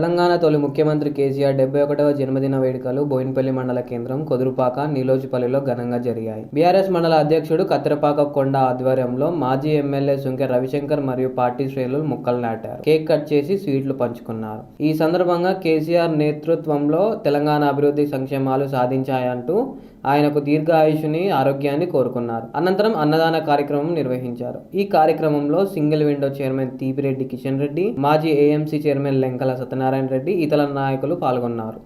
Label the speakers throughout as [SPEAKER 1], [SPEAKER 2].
[SPEAKER 1] తెలంగాణ తొలి ముఖ్యమంత్రి కేసీఆర్ 71వ జన్మదిన వేడుకలు బోయినపల్లి మండల కేంద్రం కొదురుపాక నీలోజిపల్లిలో ఘనంగా జరిగాయి. బీఆర్ఎస్ మండల అధ్యక్షుడు కత్తెరపాక కొండ ఆధ్వర్యంలో మాజీ ఎమ్మెల్యే సుంకె రవిశంకర్ మరియు పార్టీ శ్రేణులు మొక్కలు నాటారు. కేక్ కట్ చేసి స్వీట్లు పంచుకున్నారు. ఈ సందర్భంగా కేసీఆర్ నేతృత్వంలో తెలంగాణ అభివృద్ధి సంక్షేమాలు సాధించాయంటూ ఆయనకు దీర్ఘాయుషుని ఆరోగ్యాన్ని కోరుకున్నారు. అనంతరం అన్నదాన కార్యక్రమం నిర్వహించారు. ఈ కార్యక్రమంలో single window chairman Thipireddy Kishan Reddy, మాజీ ఏఎంసీ చైర్మన్ లెంకల సత్యనారాయణ రెడ్డి, ఇతర నాయకులు పాల్గొన్నారు.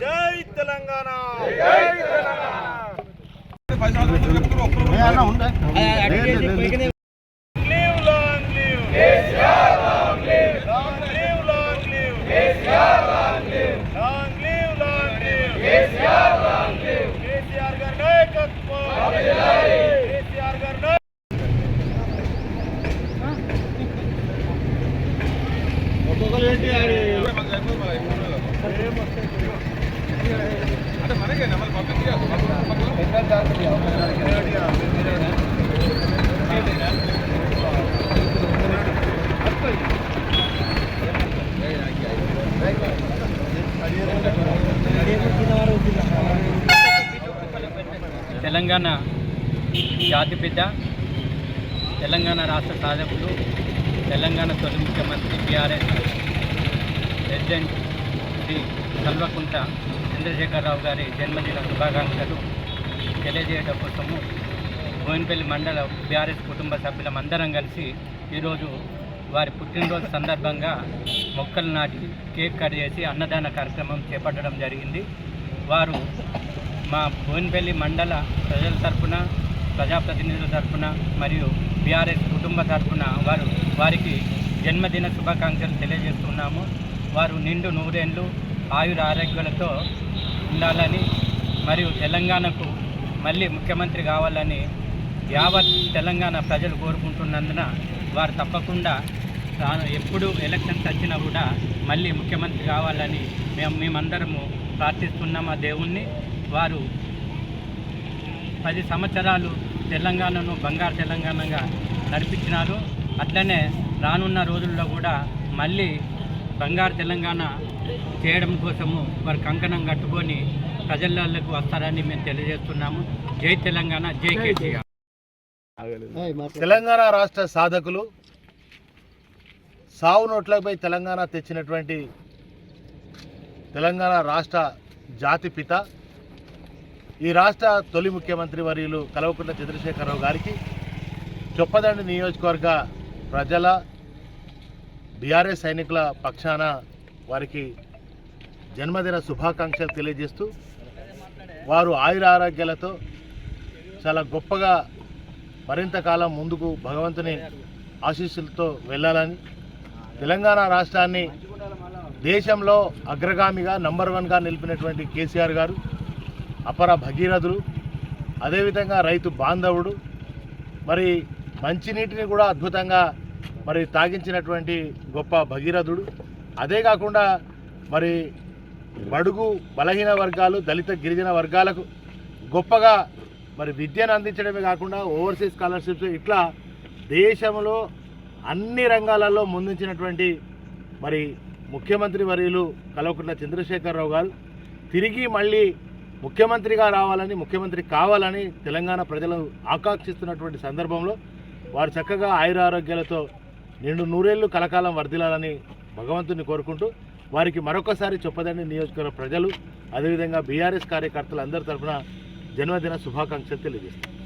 [SPEAKER 2] జై తెలంగాణ.
[SPEAKER 3] తెలంగాణ జాతిపిత, తెలంగాణ రాష్ట్ర సాధకులు, తెలంగాణ తొలి ముఖ్యమంత్రి బీఆర్ఎస్ ప్రెసిడెంట్ శ్రీ కల్వకుంట్ల చంద్రశేఖరరావు గారి జన్మదిన శుభాకాంక్షలు తెలియజేయడం కోసము బోయినపల్లి మండల బీఆర్ఎస్ కుటుంబ సభ్యులమందరం కలిసి ఈరోజు వారి పుట్టినరోజు సందర్భంగా మొక్కలు నాటి కేక్ కట్ చేసి అన్నదాన కార్యక్రమం చేపట్టడం జరిగింది. వారు మా బోయినపల్లి మండల ప్రజల తరఫున, ప్రజాప్రతినిధుల తరఫున మరియు బీఆర్ఎస్ కుటుంబ తరఫున వారికి జన్మదిన శుభాకాంక్షలు తెలియజేస్తున్నాము. వారు నిండు నూరేళ్ళు ఆయుర ఆరోగ్యాలతో ఉండాలని మరియు తెలంగాణకు మళ్ళీ ముఖ్యమంత్రి కావాలని యావత్ తెలంగాణ ప్రజలు కోరుకుంటున్నందున వారు తప్పకుండా ఎప్పుడు ఎలక్షన్స్ వచ్చినా కూడా మళ్ళీ ముఖ్యమంత్రి కావాలని మేమందరము ప్రార్థిస్తున్నాం ఆ దేవుణ్ణి. వారు 10 సంవత్సరాలు తెలంగాణను బంగారు తెలంగాణగా నడిపించినారు. అట్లనే రానున్న రోజుల్లో కూడా మళ్ళీ బంగారు తెలంగాణ చేయడం కోసము వారు కంకణం కట్టుకొని ప్రజలకు వస్తారని మేము తెలియజేస్తున్నాము. జై తెలంగాణ, జై కేసీఆర్.
[SPEAKER 2] తెలంగాణ రాష్ట్ర సాధకులు, సావు నోట్లపై తెలంగాణ తెచ్చినటువంటి తెలంగాణ రాష్ట్ర జాతిపిత, ఈ రాష్ట్ర తొలి ముఖ్యమంత్రి వర్యులు కల్వకుంట్ల చంద్రశేఖరరావు గారికి చొప్పదండి నియోజకవర్గ ప్రజల, బీఆర్ఎస్ సైనికుల పక్షాన వారికి జన్మదిన శుభాకాంక్షలు తెలియజేస్తూ వారు ఆయుర ఆరోగ్యాలతో చాలా గొప్పగా మరింత కాలం ముందుకు భగవంతుని ఆశీస్సులతో వెళ్ళాలని, తెలంగాణ రాష్ట్రాన్ని దేశంలో అగ్రగామిగా నంబర్ 1గా నిలిపినటువంటి కేసీఆర్ గారు అపర భగీరథుడు, అదేవిధంగా రైతు బాంధవుడు, మరి మంచినీటిని కూడా అద్భుతంగా మరి తాగించినటువంటి గొప్ప భగీరథుడు. అదే కాకుండా మరి బడుగు బలహీన వర్గాలు, దళిత గిరిజన వర్గాలకు గొప్పగా మరి విద్యను అందించడమే కాకుండా ఓవర్సీస్ స్కాలర్షిప్స్ ఇట్లా దేశంలో అన్ని రంగాలలో ముందుంచినటువంటి మరి ముఖ్యమంత్రి వర్యులు కల్వకుంట్ల చంద్రశేఖరరావు గారు తిరిగి మళ్ళీ ముఖ్యమంత్రిగా రావాలని, ముఖ్యమంత్రి కావాలని తెలంగాణ ప్రజలు ఆకాంక్షిస్తున్నటువంటి సందర్భంలో వారు చక్కగా ఆయురారోగ్యాలతో నిండు నూరేళ్లు కలకాలం వర్ధిల్లాలని భగవంతుని కోరుకుంటూ వారికి మరొకసారి చొప్పదండి నియోజకవర్గ ప్రజలు అదేవిధంగా బీఆర్ఎస్ కార్యకర్తలు అందరి తరఫున జన్మదిన శుభాకాంక్షలు తెలియజేస్తారు.